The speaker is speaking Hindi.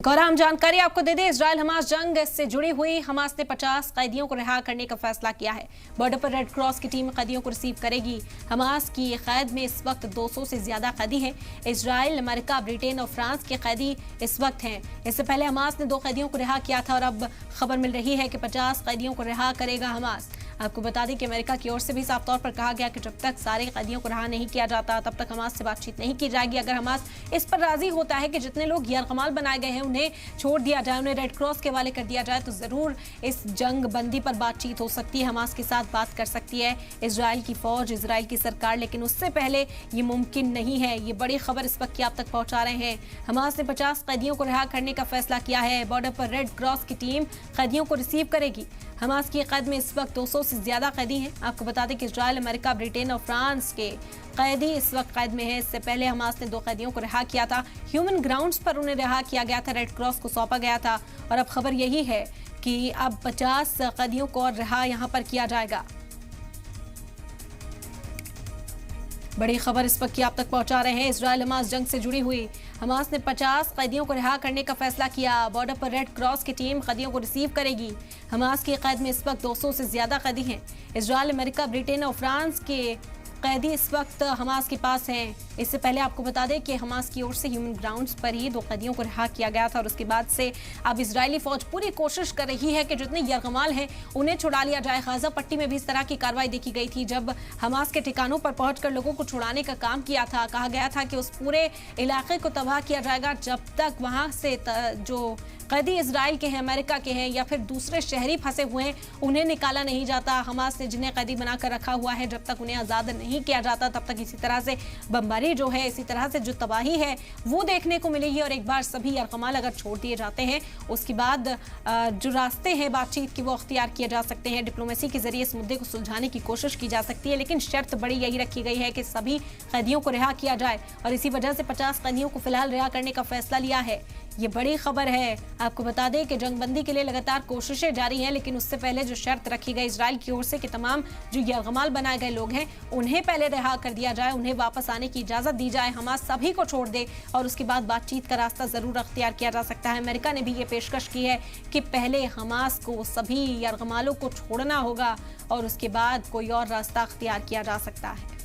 और अहम जानकारी आपको दे दें, इजराइल हमास जंग से जुड़ी हुई हमास ने 50 कैदियों को रिहा करने का फैसला किया है। बॉर्डर पर रेड क्रॉस की टीम कैदियों को रिसीव करेगी। हमास की कैद में इस वक्त 200 से ज्यादा कैदी हैं। इजराइल, अमेरिका, ब्रिटेन और फ्रांस के कैदी इस वक्त हैं। इससे पहले हमास ने 2 कैदियों को रिहा किया था और अब खबर मिल रही है कि 50 कैदियों को रिहा करेगा हमास। आपको बता दें कि अमेरिका की ओर से भी साफ तौर पर कहा गया कि जब तक सारे कैदियों को रिहा नहीं किया जाता तब तक हमास से बातचीत नहीं की जाएगी। अगर हमास इस पर राजी होता है कि जितने लोग यरगमाल बनाए गए हैं उन्हें छोड़ दिया जाए, उन्हें रेड क्रॉस के हवाले कर दिया जाए, तो जरूर इस जंग बंदी पर बातचीत हो सकती है, हमास के साथ बात कर सकती है इजराइल की फौज, इजराइल की सरकार। लेकिन उससे पहले ये मुमकिन नहीं है। ये बड़ी खबर इस वक्त की आप तक पहुंचा रहे हैं। हमास ने 50 कैदियों को रिहा करने का फैसला किया है। बॉर्डर पर रेड क्रॉस की टीम कैदियों को रिसीव करेगी। हमास की कैद में इस वक्त 200 से ज्यादा कैदी हैं। आपको बता दें कि इजराइल, अमेरिका, ब्रिटेन और फ्रांस के कैदी इस वक्त कैद में हैं। इससे पहले हमास ने 2 कैदियों को रिहा किया था। ह्यूमन ग्राउंड्स पर उन्हें रिहा किया गया था, रेड क्रॉस को सौंपा गया था। और अब खबर यही है कि अब 50 कैदियों को और रिहा यहां पर किया जाएगा। बड़ी खबर इस वक्त की आप तक पहुंचा रहे हैं। इजराइल हमास जंग से जुड़ी हुई हमास ने 50 कैदियों को रिहा करने का फैसला किया। बॉर्डर पर रेड क्रॉस की टीम कैदियों को रिसीव करेगी। हमास की कैद में इस वक्त 200 से ज्यादा कैदी हैं। इजराइल, अमेरिका, ब्रिटेन और फ्रांस के कैदी इस वक्त हमास के पास हैं। इससे पहले आपको बता दें कि हमास की ओर से ह्यूमन ग्राउंड्स पर ही 2 कैदियों को रिहा किया गया था और उसके बाद से अब इजरायली फौज पूरी कोशिश कर रही है कि जितने यरगमाल हैं उन्हें छुड़ा लिया जाए। गाजा पट्टी में भी इस तरह की कार्रवाई देखी गई थी जब हमास के ठिकानों पर पहुंचकर लोगों को छुड़ाने का काम किया था। कहा गया था कि उस पूरे इलाके को तबाह किया जाएगा जब तक वहां से जो कैदी इजराइल के हैं, अमेरिका के हैं या फिर दूसरे शहरी फंसे हुए हैं उन्हें निकाला नहीं जाता। हमास ने जिन्हें कैदी बनाकर रखा हुआ है जब तक उन्हें आज़ाद नहीं किया जाता तब तक इसी तरह से बमबारी जो है, इसी तरह से जो तबाही है वो देखने को मिलेगी। और एक बार सभी यरगमाल अगर छोड़ दिए जाते हैं उसके बाद जो रास्ते हैं बातचीत की वो अख्तियार किए जा सकते हैं। डिप्लोमेसी के जरिए इस मुद्दे को सुलझाने की कोशिश की जा सकती है, लेकिन शर्त बड़ी यही रखी गई है कि सभी कैदियों को रिहा किया जाए और इसी वजह से 50 कैदियों को फिलहाल रिहा करने का फैसला लिया है। ये बड़ी खबर है। आपको बता दें कि जंगबंदी के लिए लगातार कोशिशें जारी हैं, लेकिन उससे पहले जो शर्त रखी गई इजराइल की ओर से कि तमाम जो यरगमाल बनाए गए लोग हैं उन्हें पहले रिहा कर दिया जाए, उन्हें वापस आने की इजाजत दी जाए, हमास सभी को छोड़ दे और उसके बाद बातचीत का रास्ता जरूर अख्तियार किया जा सकता है। अमेरिका ने भी ये पेशकश की है कि पहले हमास को सभी यरगमालों को छोड़ना होगा और उसके बाद कोई और रास्ता अख्तियार किया जा सकता है।